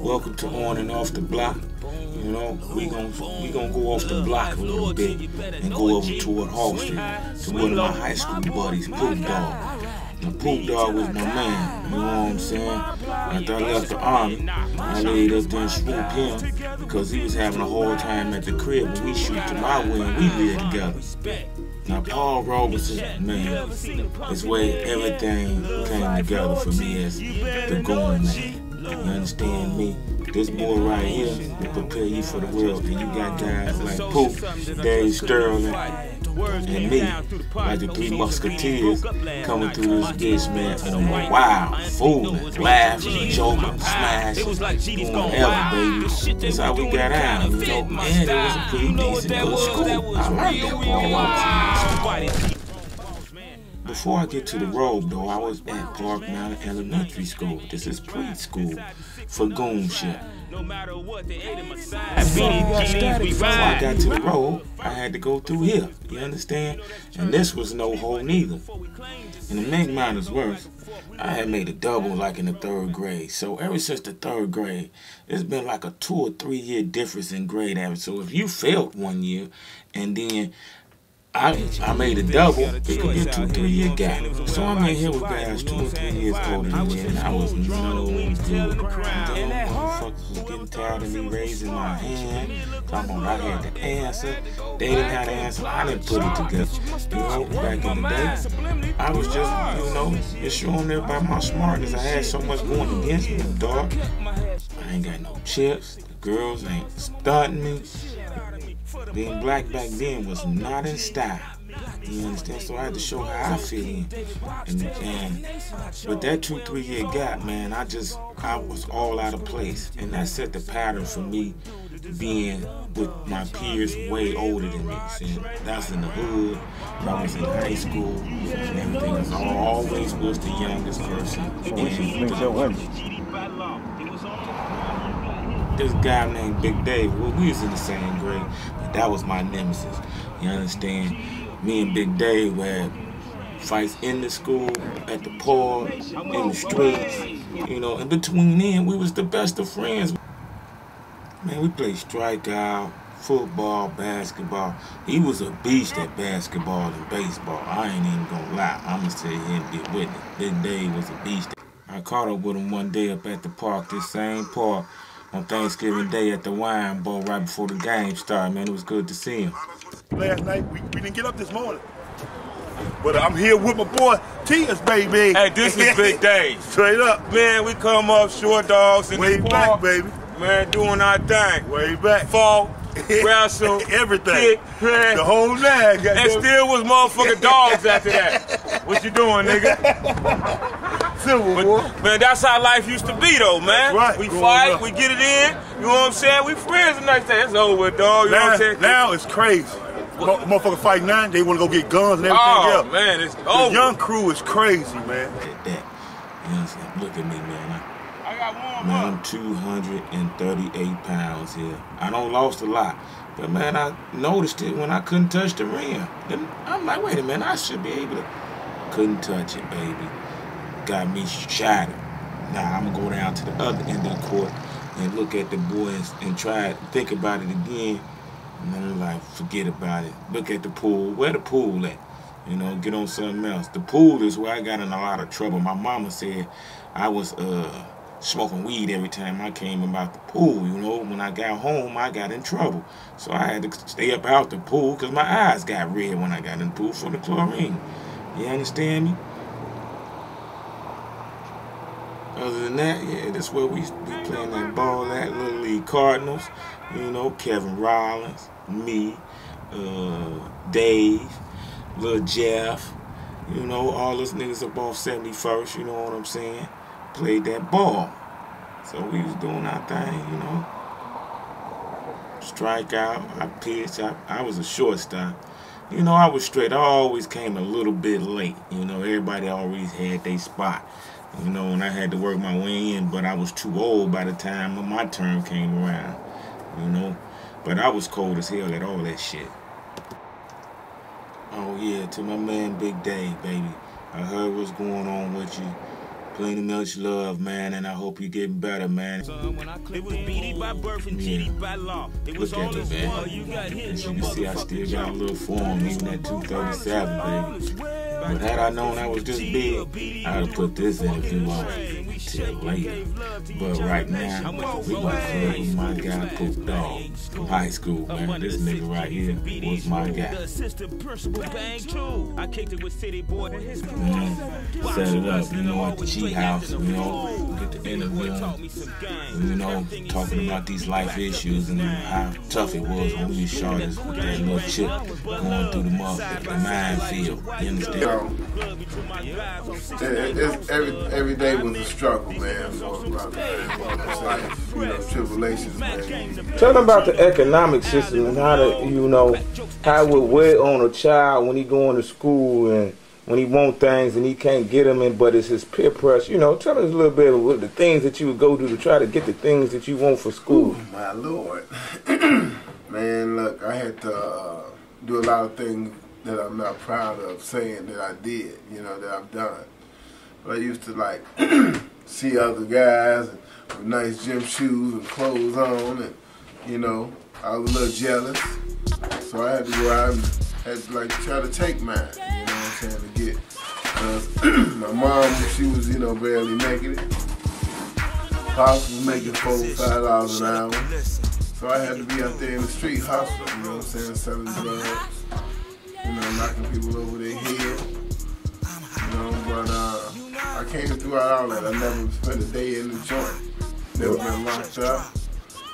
Welcome to On and Off the Block. You know, we gonna go off the block a little bit and go over toward Hall Street to one of my high school buddies, Poop Dog. Now, Poop Dog was my man, you know what I'm saying? After I left the Army, I laid up there and swooped him because he was having a hard time at the crib. When we shoot to my wing, we live together. Now, Paul Robertson, man, is where everything came together for me as the Goon Man. You understand me? This boy right here will prepare you for the world. And you got guys like Poop, Dave Sterling, and me, like the Three Musketeers, coming through this bitch, man, and I'm wild, fooling, laughing, joking, smashing, doing whatever, baby. That's how we got out, you know. Man, it was a pretty decent good school. I like that Paul Robertson. Before I get to the road, though, I was at Park Mountain Elementary School. This is preschool for goonship. Before I got to the road, I had to go through here. You understand? And this was no hole neither. And to make matters worse, I had made a double like in the 3rd grade. So ever since the 3rd grade, it's been like a 2 or 3 year difference in grade average. So if you failed 1 year and then I made a double, it could be a 2 or 3 year gap. So I'm in here with guys 2 or 3 years older than me, and I was no good. Motherfuckers was getting tired of me raising my hand. Talking about I had the answer. They didn't have the answer. I didn't put it together. You know, back in the day, I was just, you know, just showing everybody my smartness. I had so much going against me, dog. I ain't got no chips. The girls ain't stunting me. Being black back then was not in style. You understand? So I had to show how I fit in. And with that 2 or 3 year gap, man, I was all out of place. And that set the pattern for me being with my peers way older than me. See, that's in the hood. I was in high school and everything. I always was the youngest person. This guy named Big Dave, well, we was in the same grade, but that was my nemesis. You understand? Me and Big Dave had fights in the school, at the park, in the streets, you know, and between then, we was the best of friends. Man, we played strikeout, football, basketball. He was a beast at basketball and baseball. I ain't even gonna lie. I'm gonna sit here and get with it. Big Dave was a beast. I caught up with him one day up at the park, this same park, on Thanksgiving Day at the wine bowl right before the game started, man. It was good to see him. Last night, we didn't get up this morning. But I'm here with my boy, Tias, baby. Hey, this is Big Dave. Straight up. Man, we come up short dogs in way the park. Way back, baby. Man, doing our thing. Way back. Fall, wrestle, everything. kick, man. The whole nine. And still was motherfucking dogs after that. What you doing, nigga? Man, that's how life used to be, though, man. Right. We fight, we get it in. You know what I'm saying? We friends the next day. It's over with, dog. You know what I'm saying? Now it's crazy. Motherfuckers fight now, they want to go get guns and everything else. Oh, man, it's over. The young crew is crazy, man. You understand? Look at me, man. I got one, man, I'm 238 pounds here. I don't lost a lot. But, man, I noticed it when I couldn't touch the rim. Then I'm like, wait a minute, I should be able to. Couldn't touch it, baby. Got me shattered. Now I'm gonna go down to the other end of the court and look at the boys and try to think about it again. And I'm like, forget about it. Look at the pool. Where the pool at? You know, get on something else. The pool is where I got in a lot of trouble. My mama said I was smoking weed every time I came about the pool. You know, when I got home, I got in trouble. So I had to stay up out the pool because my eyes got red when I got in the pool for the chlorine. You understand me? Other than that, yeah, that's where we be playing that ball at, Little League Cardinals. You know, Kevin Rollins, me, Dave, Lil Jeff, you know, all those niggas up off 71st, you know what I'm saying? Played that ball. So we was doing our thing, you know. Strike out, I pitched, I was a shortstop. You know, I was straight. I always came a little bit late. You know, everybody always had their spot. You know, and I had to work my way in, but I was too old by the time my turn came around, you know. But I was cold as hell at all that shit. Oh, yeah, to my man Big Dave, baby. I heard what's going on with you. plenty much love, man, and I hope you're getting better, man. It was BD by birth and GD by law. It was Look at me, man. As you can see, I still got a little form, even at 237, baby. But had I known I was this big, I'd have put this interview on till later. But right now, we gonna play with my guy Pook Dog from high school, man. This nigga right here was my guy. Set it up, you know, at the G House, you know, get the interview, you know, talking about these life issues and how tough it was when we shot us with that little chip going through the minefield. You understand? Every day was a struggle, man, for my life, you know, tribulations, man. Tell them about the economic system and how to, you know, how it would weigh on a child when he going to school and when he want things and he can't get them in, but it's his peer pressure. You know, tell us a little bit of the things that you would go to try to get the things that you want for school. Ooh, my Lord. Man, look, I had to do a lot of things that I'm not proud of saying that I did, you know, that I've done. But I used to, like, see other guys with nice gym shoes and clothes on, and, you know, I was a little jealous. So I had to go out and had to, like, try to take mine, you know what I'm saying, to get. My mom, she was, you know, barely making it. Pops was making $4 or $5 an hour. So I had to be out there in the street hustling, you know what I'm saying, selling drugs. You know, knocking people over their head. You know, but I came throughout all that. I never spent a day in the joint. Never been locked up.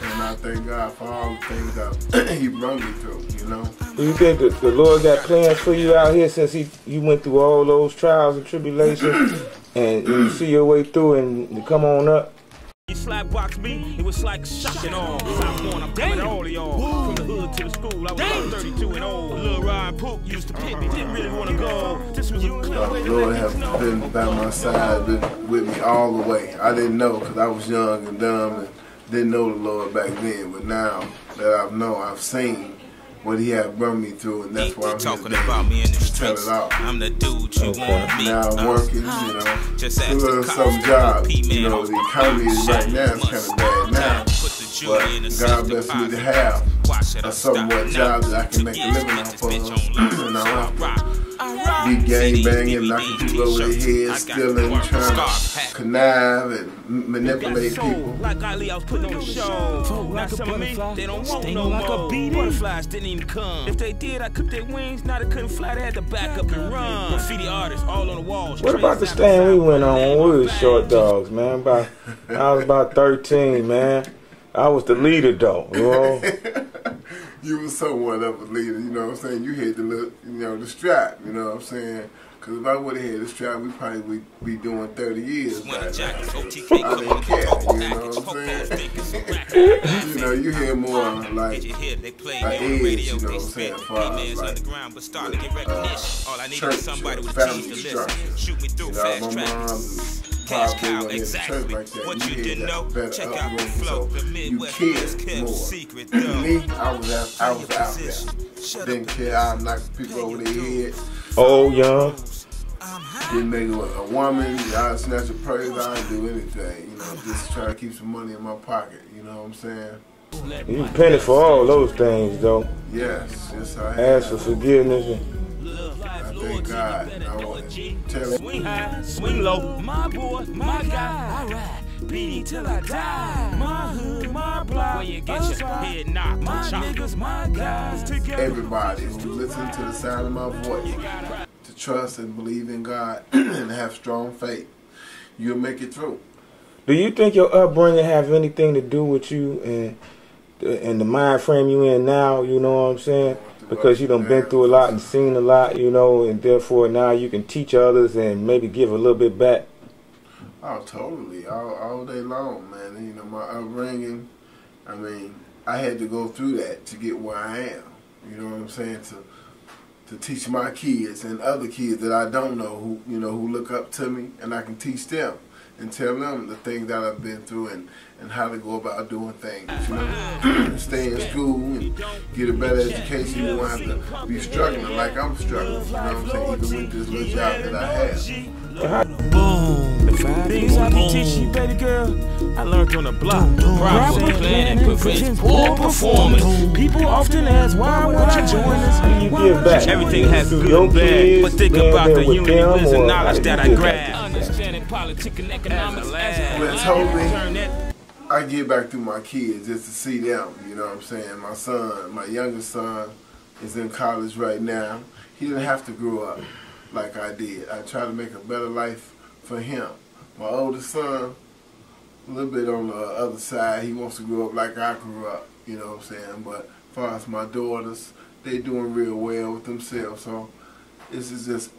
And I thank God for all the things that He brought me through, you know. Do you think that the Lord got plans for you out here since you went through all those trials and tribulations and you see your way through and you come on up? You slap box me, it was like shocking all. I'm coming to all of y'all. From the hood to the school, I was about 32 and old. Lil Ryan Pook used to pick me, didn't really want to go. This was a the Lord has been by my side, been with me all the way. I didn't know because I was young and dumb and didn't know the Lord back then. But now that I've known, I've seen what He had brought me through, and that's why I'm talking about me in the streets. Out. I'm the dude you wanna meet. Now I'm working, you know, doing some job. You know, the economy is right now is kind of bad now, but God bless me to have a somewhat job that I can make a living off of, and I don't have to be gang banging, knocking people over their heads, stealing, trying to connive and manipulate people. Like Ali, I was putting on a show. Now some of me, they don't want no more. Butterflies didn't even come. If they did, I cooked their wings. Now they couldn't fly. They had to back up and run. Graffiti artists all on the walls. What about the stand we went on when we was short dogs, man? I was about 13, man. I was the leader, though, you know? You was somewhat of a leader, you know what I'm saying? You had the strap, you know what I'm saying? Because if I would have had the strap, we probably would be doing 30 years right now. I didn't care, you know what I'm saying? You know, you hear more like edge, you know what I'm saying, for like church or family structure. You know, my mom's probably went in the church like that. What you didn't know, check out the flow. You cared more. Me, I was out there. Didn't care. I knocked people over their head. Old, young. Didn't make it a woman. I'd snatch a purse. I'd do anything. You know, just try to keep some money in my pocket. You know what I'm saying? You repented for all those things, though. Yes, yes, I have. Ask for forgiveness. I thank God. I want to tell him. Swing high, swing low. My boy, my guy. I ride. BD till I die. My hood, my block. When you get your head knocked, my niggas, my guys together. Everybody who listens to the sound of my voice, to trust and believe in God and have strong faith, you'll make it through. Do you think your upbringing have anything to do with you and the mind frame you in now, you know what I'm saying? Because you done been through a lot and seen a lot, you know, and therefore now you can teach others and maybe give a little bit back. Oh, totally. All day long, man. And, you know, my upbringing, I mean, I had to go through that to get where I am. You know what I'm saying? To teach my kids and other kids that I don't know who look up to me, and I can teach them and tell them the things that I've been through and how to go about doing things. You know, stay in school and get a better education. You won't have to be struggling like I'm struggling. You know what I'm saying? Even with this little job that I have. Boom. Things I be teaching you, baby girl, I learned on the block. Proper planning prevents poor performance. People often ask, why would I join this? How do you give back? Everything has good Your and bad, kids, but think being about there the with unity, them, wisdom, or knowledge how that do I you give grab. back? Understanding politics and economics as Well, totally. I give back through my kids just to see them, you know what I'm saying? My son, my youngest son, is in college right now. He didn't have to grow up like I did. I try to make a better life for him. My oldest son, a little bit on the other side, he wants to grow up like I grew up, you know what I'm saying? But as far as my daughters, they doing real well with themselves, so this is just,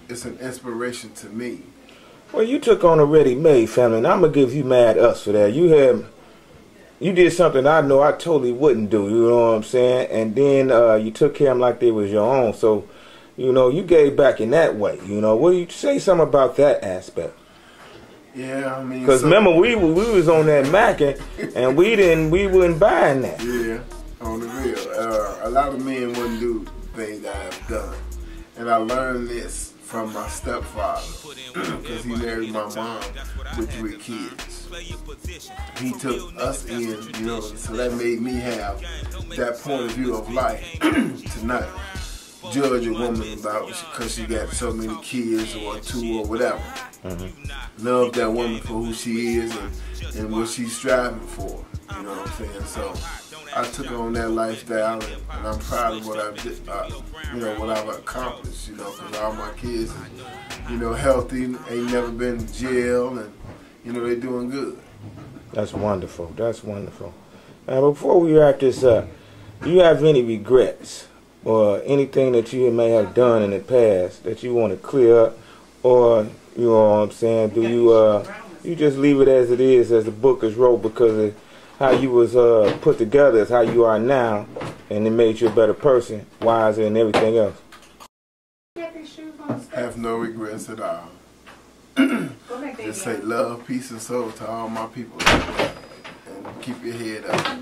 it's an inspiration to me. Well, you took on a ready-made family, and I'm going to give you mad us for that. You did something I know I totally wouldn't do, you know what I'm saying? And then you took care of them like they was your own. So, you know, you gave back in that way, you know. What do you say something about that aspect? Yeah, I mean... Because remember, we was on that Mac, and we wasn't buying that. Yeah, on the real. A lot of men wouldn't do things I have done. And I learned this from my stepfather, because he married my mom with 3 kids. He took us in, you know, so that made me have that point of view of life to not judge a woman about because she got so many kids or 2 or whatever. Love that woman for who she is and what she's striving for, you know what I'm saying? So I took on that lifestyle, and I'm proud of what I've did, you know, what I've accomplished, you know, because all my kids, you know, healthy, ain't never been in jail, and, you know, they doing good. That's wonderful. That's wonderful. Now, before we wrap this up, do you have any regrets or anything that you may have done in the past that you want to clear up, or, you know what I'm saying, do you just leave it as it is, as the book is wrote, because of how you was put together is how you are now, and it made you a better person, wiser, and everything else? Have no regrets at all. Just say love, peace, and soul to all my people, and keep your head up.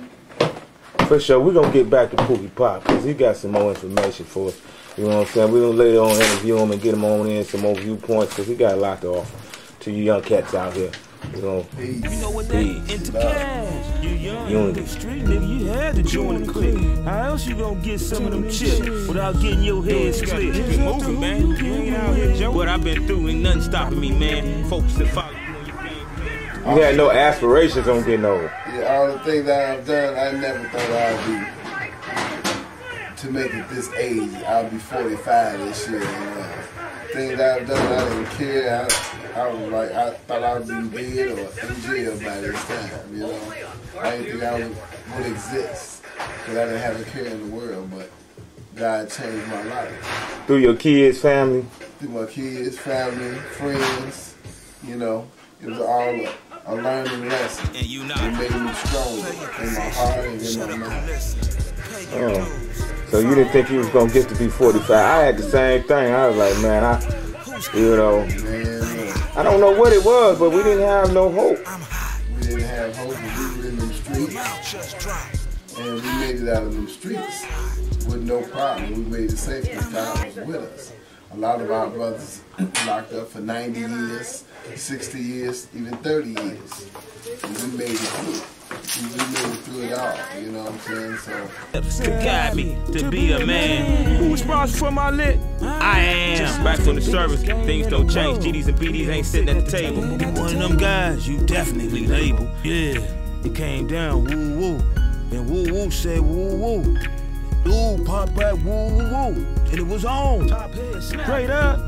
For sure, we're going to get back to Pookie Pop, because he got some more information for us. You know what I'm saying? We're going to later on interview him and get him on in some more viewpoints, because he got a lot to offer to you young cats out here. You know, you know what that into cash. You young in the street, nigga, you had to join the clique. How else you gonna get some of them chips without getting your head split? Keep moving, man. You ain't out here joking. What I've been through ain't nothing stopping me, man. Folks that follow you on your game. You had no aspirations on getting over. Yeah, all the things that I've done, I never thought I'd be to make it this age. I'll be 45 this year. Things I've done, I didn't care. I was like, I thought I would be dead or in jail by this time, you know. I didn't think I would exist, because I didn't have a care in the world, but God changed my life. Through your kids, family? Through my kids, family, friends, you know. It was all a learning lesson. It made me stronger in my heart and in my mind. Oh. So you didn't think you was going to get to be 45. I had the same thing. I was like, man, you know, I don't know what it was, but we didn't have no hope. We didn't have hope, but we were in them streets. And we made it out of them streets with no problem. We made it safe because God was with us. A lot of our brothers locked up for 90 years, 60 years, even 30 years. And we made it through. We made it through it all, you know what I'm saying? So to guide me to be a man. Who's responsible for my lit? I am. Just back from the service, things don't change. GDs and BDs ain't sitting at the table. One of them guys you definitely label. Yeah, it came down woo woo, and woo woo said woo woo. Dude popped back woo woo, and it was on. Straight up.